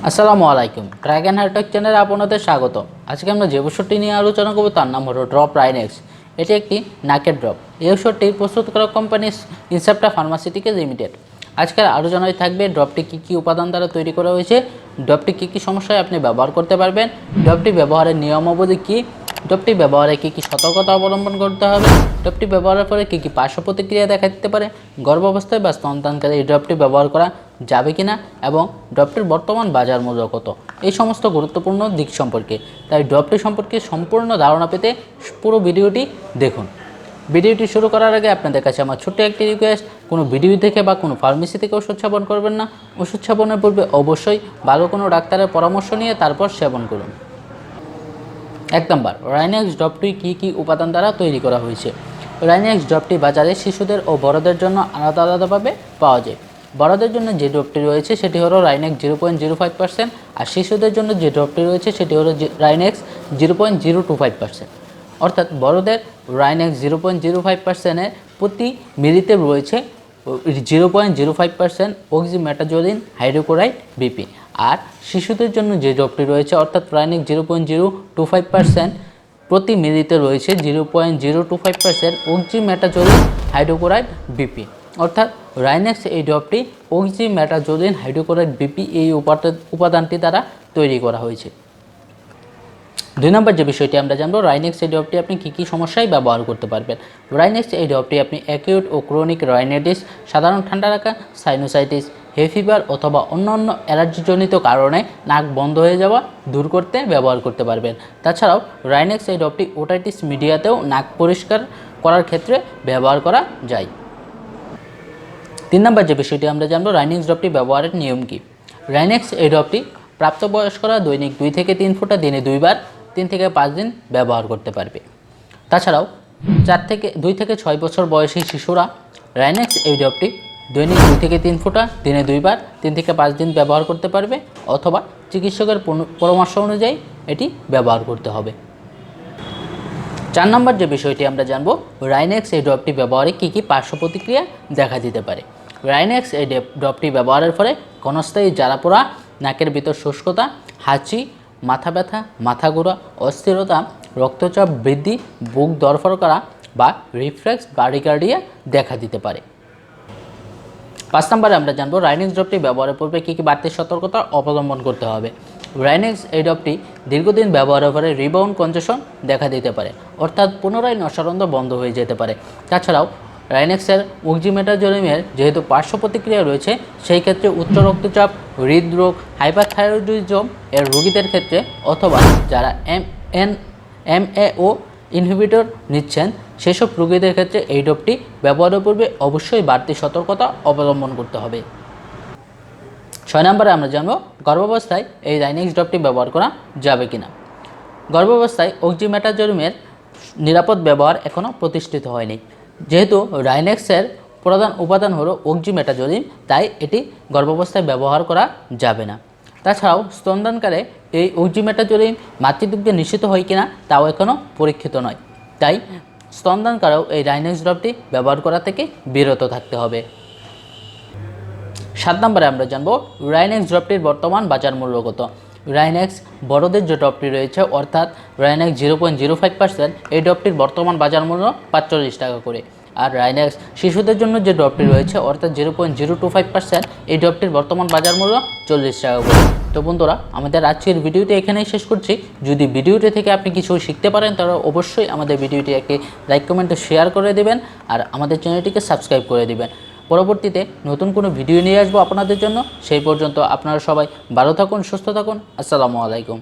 আসসালামু আলাইকুম। Dragon hi tech চ্যানেলে আপনাদের স্বাগত। আজকে আমরা যে ওষুধটি নিয়ে আলোচনা করব তার নাম হলো ড্রপ রাইনেক্স। এটি একটি নাকের ড্রপ। এই ওষুধটি প্রস্তুতকারক কোম্পানি ইনসেপ্টা ফার্মাসিউটিক্যালস লিমিটেড। আজকের আলোচনায় থাকবে ড্রপটি কী উপাদান দ্বারা তৈরি করা হয়েছে, ড্রপটি কী সমস্যায় আপনি ব্যবহার করতে পারবেন, ড্রপটি ব্যবহারের নিয়মাবলী কী, ড্রপটি ব্যবহারে কী সতর্কতা অবলম্বন করতে হবে, ড্রপটি ব্যবহারের পরে কী পার্শ্ব প্রতিক্রিয়া দেখা দিতে পারে, গর্ভাবস্থায় বা স্তনদানকালে এই ড্রপটি ব্যবহার করা যাবে কিনা এবং ড্রপটির বর্তমান বাজার মূল্য কত, এই সমস্ত গুরুত্বপূর্ণ দিক সম্পর্কে। তাই ড্রপটি সম্পর্কে সম্পূর্ণ ধারণা পেতে পুরো ভিডিওটি দেখুন। ভিডিওটি শুরু করার আগে আপনাদের কাছে আমার ছোট্ট একটি রিকোয়েস্ট, কোনো ভিডিও দেখে বা কোনো ফার্মেসি থেকে ওষুধ সেবন করবেন না। ওষুধ সেবনের পূর্বে অবশ্যই ভালো কোনো ডাক্তারের পরামর্শ নিয়ে তারপর সেবন করুন। 1 নম্বর, রাইনেক্স ড্রপটি কী উপাদান দ্বারা তৈরি করা হয়েছে। রাইনেক্স ড্রপটি বাজারে শিশুদের ও বড়দের জন্য আলাদা আলাদাভাবে পাওয়া যায়। বড়দের জন্য যে ড্রপটি রয়েছে সেটি হলো রাইনেক্স 0.05%, আর শিশুদের জন্য যে ড্রপটি রয়েছে সেটি হলো রাইনেক্স 0.025%। অর্থাৎ বড়দের রাইনেক্স 0.05%-এর প্রতি মিলিতে রয়েছে 0.05% অক্সিমেটাজোলিন হাইড্রোক্লোরাইড বিপি। আর শিশুদের জন্য যে ড্রপটি রয়েছে অর্থাৎ রাইনেক্স 0.025% প্রতি মিলিতে রয়েছে 0.025% অক্সিমেটাজোলিন হাইড্রোক্লোরাইড বিপি। অর্থাৎ রাইনেক্স এই ড্রপটি অক্সিমেটাজোলিন হাইড্রোক্লোরাইড বিপি এই উপাদানটি দ্বারা তৈরি করা হয়েছে। 2 নম্বর যে বিষয়টি আমরা জানবো, রাইনেক্স এই ড্রপটি আপনি কী সমস্যায় ব্যবহার করতে পারবেন। রাইনেক্স এই ড্রপটি আপনি অ্যাকিউট ও ক্রনিক রাইনাইটিস, সাধারণ ঠান্ডা লাগা, সাইনোসাইটিস, হে ফিভার অথবা অন্যান্য অ্যালার্জিজনিত কারণে নাক বন্ধ হয়ে যাওয়া দূর করতে ব্যবহার করতে পারবেন। তাছাড়াও রাইনেক্স এই ড্রপটি ওটাইটিস মিডিয়াতেও নাক পরিষ্কার করার ক্ষেত্রে ব্যবহার করা যায়। 3 নম্বর যে বিষয়টি আমরা জানবো, রাইনেক্স ড্রপটি ব্যবহারের নিয়ম কী। রাইনেক্স এই ড্রপটি প্রাপ্তবয়স্করা দৈনিক 2 থেকে 3 ফোঁটা দিনে 2 বার 3 থেকে 5 দিন ব্যবহার করতে পারবে। তাছাড়াও 2 থেকে 6 বছর বয়সী শিশুরা রাইনেক্স এই ড্রপটি দৈনিক 2 থেকে 3 ফোঁটা দিনে 2 বার 3 থেকে 5 দিন ব্যবহার করতে পারবে, অথবা চিকিৎসকের পরামর্শ অনুযায়ী এটি ব্যবহার করতে হবে। 4 নম্বর যে বিষয়টি আমরা জানবো, রাইনেক্স এই ড্রপটি ব্যবহারে কী পার্শ্ব প্রতিক্রিয়া দেখা দিতে পারে। রাইনেক্স এই ড্রপটি ব্যবহারের ফলে ক্ষণস্থায়ী জ্বালাপোড়া, নাকের ভিতর শুষ্কতা, হাঁচি, মাথা ব্যথা, মাথা ঘোরা, অস্থিরতা, রক্তচাপ বৃদ্ধি, বুক ধড়ফড় করা বা রিফ্লেক্স ব্রাডিকার্ডিয়া দেখা দিতে পারে। 5 নম্বরে আমরা জানবো, রাইনেক্স ড্রপটি ব্যবহারের পূর্বে কী বাড়তি সতর্কতা অবলম্বন করতে হবে। রাইনেক্স এই ড্রপটি দীর্ঘদিন ব্যবহারের পরে রিবাউন্ড কনজেশন দেখা দিতে পারে, অর্থাৎ পুনরায় নসারন্ধ বন্ধ হয়ে যেতে পারে। তাছাড়াও রাইনেক্সের অক্সিমেটাজোলিনের যেহেতু পার্শ্ব প্রতিক্রিয়া রয়েছে, সেই ক্ষেত্রে উচ্চ রক্তচাপ, হৃদরোগ, হাইপারথাইরয়েডিজম এর রোগীদের ক্ষেত্রে, অথবা যারা MAO ইনহিবিটর নিচ্ছেন সেসব রোগীদের ক্ষেত্রে এই ড্রপটি ব্যবহারের পূর্বে অবশ্যই বাড়তি সতর্কতা অবলম্বন করতে হবে। 6 নম্বরে আমরা জানবো, গর্ভাবস্থায় এই রাইনেক্স ড্রপটি ব্যবহার করা যাবে কিনা। গর্ভাবস্থায় অক্সিমেটাজোলিনের নিরাপদ ব্যবহার এখনও প্রতিষ্ঠিত হয়নি। যেহেতু রাইনেক্সের প্রধান উপাদান হলো অক্সিমেটাজোলিন, তাই এটি গর্ভাবস্থায় ব্যবহার করা যাবে না। তাছাড়াও স্তনদানকালে এই অক্সিমেটাজোলিন মাতৃদুগ্ধে নিষিদ্ধ হয় কিনা তাও এখনও পরীক্ষিত নয়, তাই স্তনদানকালেও এই রাইনেক্স ড্রপটি ব্যবহার করা থেকে বিরত থাকতে হবে। 7 নম্বরে আমরা জানবো, রাইনেক্স ড্রপটির বর্তমান বাজার মূল্য কত। রাইনেক্স বড়দের যে ড্রপটি রয়েছে অর্থাৎ রাইনেক্স 0.05%, এই ড্রপটির বর্তমান বাজার মূল্য 45 টাকা করে। আর রাইনেক্স শিশুদের জন্য যে ড্রপটি রয়েছে অর্থাৎ 0.025%, এই ড্রপটির বর্তমান বাজার মূল্য 40 টাকা করে। তো বন্ধুরা, আমাদের আজকের ভিডিওটি এখানেই শেষ করছি। যদি ভিডিওটি থেকে আপনি কিছু শিখতে পারেন তাহলে অবশ্যই আমাদের ভিডিওটি একটি লাইক, কমেন্ট, শেয়ার করে দেবেন, আর আমাদের চ্যানেলটিকে সাবস্ক্রাইব করে দেবেন। পরবর্তীতে নতুন কোনো ভিডিও নিয়ে আসবো আপনাদের জন্য। সেই পর্যন্ত আপনারা সবাই ভালো থাকুন, সুস্থ থাকুন। আসসালামু আলাইকুম।